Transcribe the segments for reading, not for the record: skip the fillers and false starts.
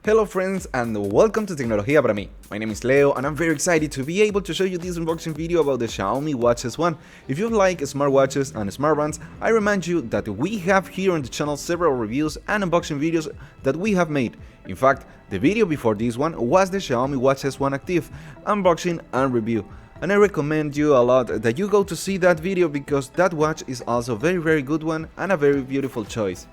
Hello friends and welcome to TecnologiaParaMi. My name is Leo and I'm very excited to be able to show you this unboxing video about the Xiaomi Watch S1. If you like smartwatches and smartbands, I remind you that we have here on the channel several reviews and unboxing videos that we have made. In fact, the video before this one was the Xiaomi Watch S1 Active unboxing and review. And I recommend you a lot that you go to see that video because that watch is also a very good one and a very beautiful choice.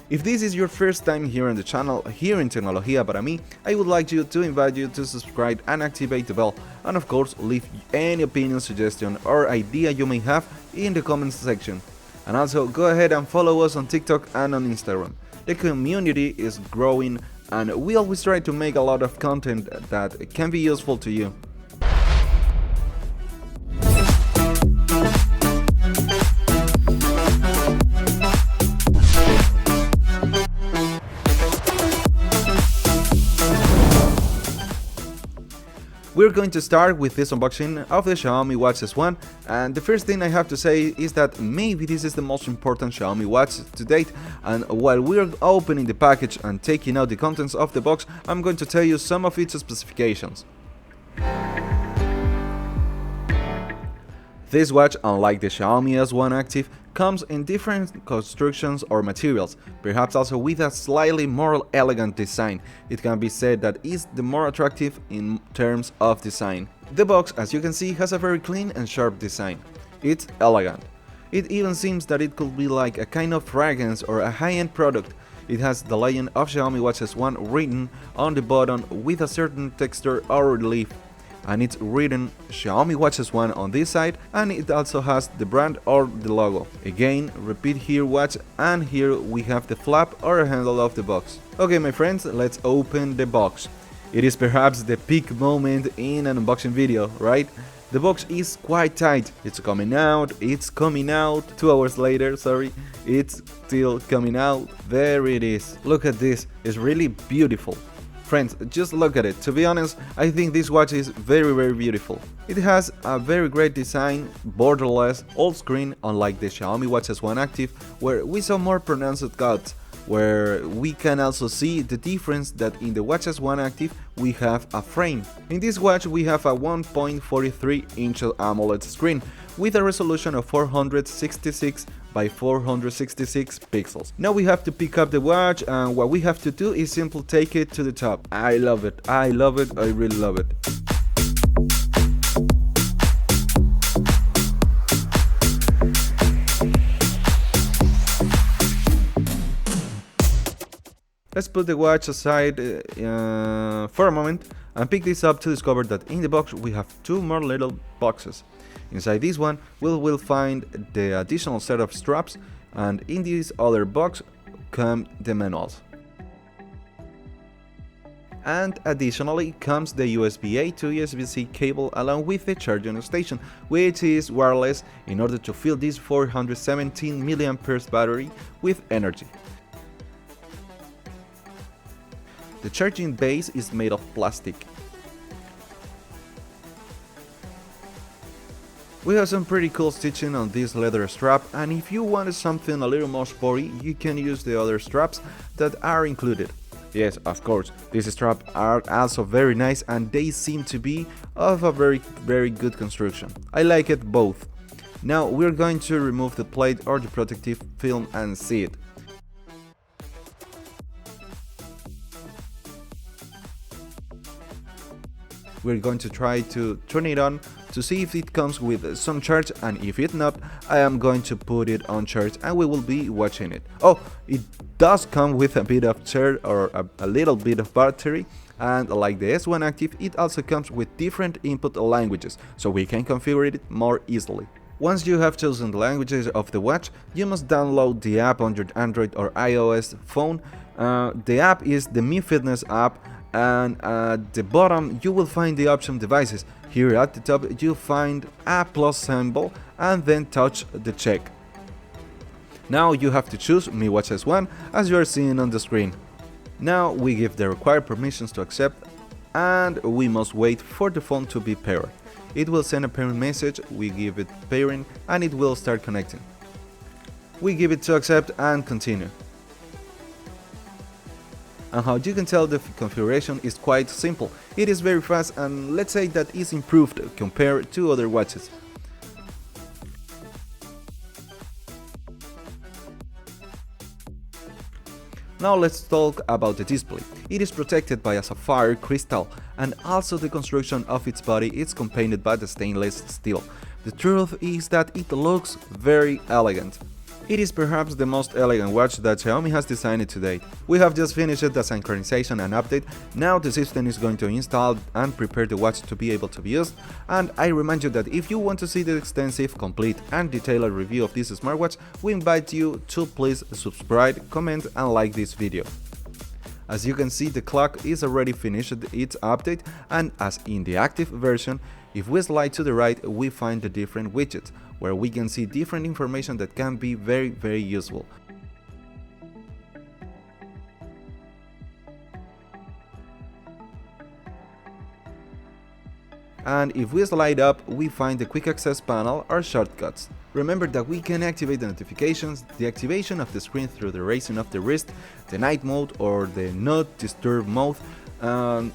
If this is your first time here on the channel, here in TecnologiaParaMi, I would like to invite you to subscribe and activate the bell, and of course leave any opinion, suggestion or idea you may have in the comments section. And also go ahead and follow us on TikTok and on Instagram. The community is growing and we always try to make a lot of content that can be useful to you. We're going to start with this unboxing of the Xiaomi Watch S1, and the first thing I have to say is that maybe this is the most important Xiaomi watch to date, and while we're opening the package and taking out the contents of the box, I'm going to tell you some of its specifications. This watch, unlike the Xiaomi S1 Active, comes in different constructions or materials, perhaps also with a slightly more elegant design. It can be said that it's the more attractive in terms of design. The box, as you can see, has a very clean and sharp design. It's elegant. It even seems that it could be like a kind of fragrance or a high-end product. It has the legend of Xiaomi Watch S1 written on the button with a certain texture or relief. And it's written Xiaomi Watch S1 on this side, and it also has the brand or the logo. Again, repeat here watch, and here we have the flap or handle of the box. Okay my friends, let's open the box. It is perhaps the peak moment in an unboxing video, right? The box is quite tight. It's coming out 2 hours later, sorry. It's still coming out. There it is. Look at this, it's really beautiful. Friends, just look at it. To be honest, I think this watch is very beautiful. It has a very great design, borderless, all screen, unlike the Xiaomi Watch S1 Active, where we saw more pronounced cuts, where we can also see the difference that in the Watch S1 Active we have a frame. In this watch we have a 1.43-inch AMOLED screen with a resolution of 466 by 466 pixels. Now we have to pick up the watch, and what we have to do is simply take it to the top. I love it, I really love it. Let's put the watch aside for a moment and pick this up to discover that in the box we have two more little boxes. Inside this one we will find the additional set of straps, and in this other box come the manuals. And additionally comes the USB-A to USB-C cable along with the charging station, which is wireless in order to fill this 417 mAh battery with energy. The charging base is made of plastic. We have some pretty cool stitching on this leather strap, and if you wanted something a little more sporty, you can use the other straps that are included. Yes, of course, these straps are also very nice and they seem to be of a very good construction. I like it both. Now we're going to remove the plate or the protective film and see it. We're going to try to turn it on to see if it comes with some charge, and if it not, I am going to put it on charge and we will be watching it. Oh, it does come with a bit of charge or a little bit of battery, and like the S1 Active, it also comes with different input languages, so we can configure it more easily. Once you have chosen the languages of the watch, you must download the app on your Android or iOS phone. The app is the Mi Fitness app, and at the bottom you will find the option devices. Here at the top you find a plus symbol and then touch the check. Now you have to choose Mi Watch S1 as you are seeing on the screen. Now we give the required permissions to accept, and we must wait for the phone to be paired. It will send a pairing message, we give it pairing and it will start connecting. We give it to accept and continue. And how you can tell, the configuration is quite simple. It is very fast, and let's say that is improved compared to other watches. Now let's talk about the display. It is protected by a sapphire crystal, and also the construction of its body is compounded by the stainless steel. The truth is that it looks very elegant. It is perhaps the most elegant watch that Xiaomi has designed to date. We have just finished the synchronization and update. Now the system is going to install and prepare the watch to be able to be used, and I remind you that if you want to see the extensive, complete and detailed review of this smartwatch, we invite you to please subscribe, comment and like this video. As you can see, the clock is already finished its update, and as in the active version, if we slide to the right, we find the different widgets, where we can see different information that can be very useful. And if we slide up, we find the quick access panel or shortcuts. Remember that we can activate the notifications, the activation of the screen through the raising of the wrist, the night mode or the not disturb mode,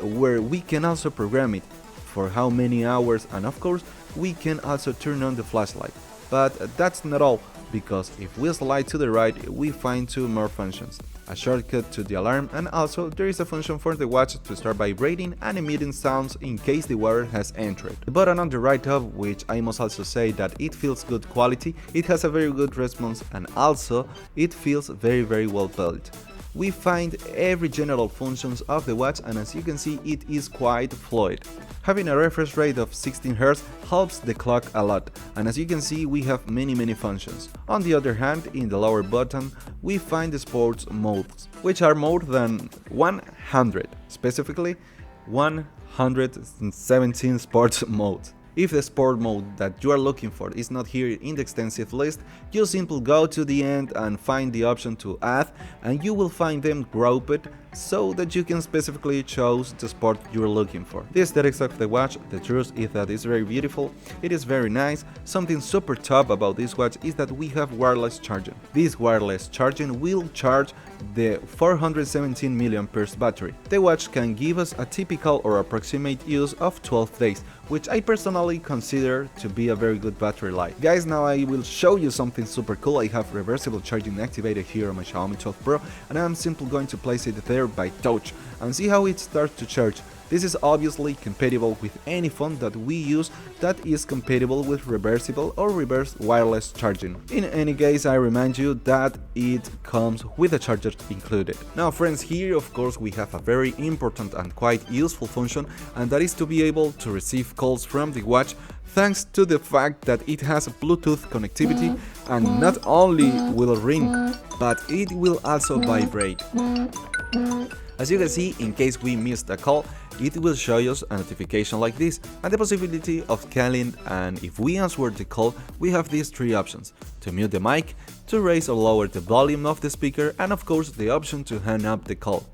where we can also program it for how many hours, and of course we can also turn on the flashlight. But that's not all, because if we slide to the right, we find two more functions: a shortcut to the alarm, and also there is a function for the watch to start vibrating and emitting sounds in case the wearer has entered. The button on the right top, which I must also say that it feels good quality, it has a very good response, and also it feels very well built. We find every general functions of the watch, and as you can see, it is quite fluid. Having a refresh rate of 16 Hz helps the clock a lot, and as you can see, we have many functions. On the other hand, in the lower button, we find the sports modes, which are more than 100, specifically 117 sports modes. If the sport mode that you are looking for is not here in the extensive list, you simply go to the end and find the option to add, and you will find them grouped so that you can specifically choose the sport you're looking for. The aesthetics of the watch, the truth is that it's very beautiful, it is very nice. Something super top about this watch is that we have wireless charging. This wireless charging will charge the 417 mAh battery. The watch can give us a typical or approximate use of 12 days, which I personally consider to be a very good battery life. Guys, now I will show you something super cool. I have reversible charging activated here on my Xiaomi 12 Pro, and I'm simply going to place it there by touch and see how it starts to charge. This is obviously compatible with any phone that we use that is compatible with reversible or reverse wireless charging. In any case, I remind you that it comes with a charger included. Now friends, here of course we have a very important and quite useful function, and that is to be able to receive calls from the watch thanks to the fact that it has Bluetooth connectivity, and not only will ring, but it will also vibrate. As you can see, in case we missed a call, it will show us a notification like this, and the possibility of calling, and if we answer the call, we have these three options: to mute the mic, to raise or lower the volume of the speaker, and of course the option to hang up the call.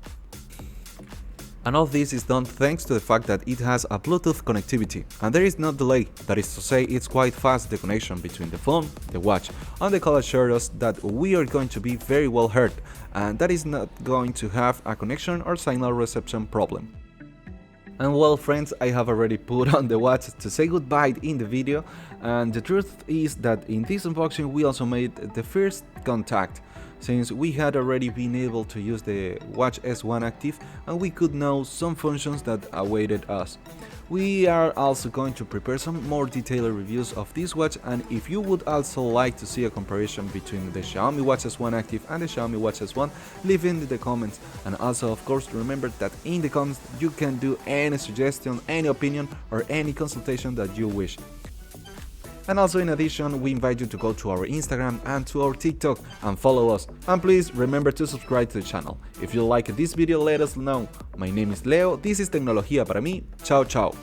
And all this is done thanks to the fact that it has a Bluetooth connectivity, and there is no delay. That is to say, it's quite fast, the connection between the phone, the watch, and the call assures us that we are going to be very well heard, and that is not going to have a connection or signal reception problem. And well friends, I have already put on the watch to say goodbye in the video, and the truth is that in this unboxing we also made the first contact, since we had already been able to use the Watch S1 active and we could know some functions that awaited us. We are also going to prepare some more detailed reviews of this watch, and if you would also like to see a comparison between the Xiaomi Watch S1 active and the Xiaomi Watch S1, leave in the comments. And also of course remember that in the comments you can do any suggestion, any opinion or any consultation that you wish. And also in addition, we invite you to go to our Instagram and to our TikTok and follow us. And please remember to subscribe to the channel. If you like this video, let us know. My name is Leo, this is TecnologiaParaMi. Ciao ciao.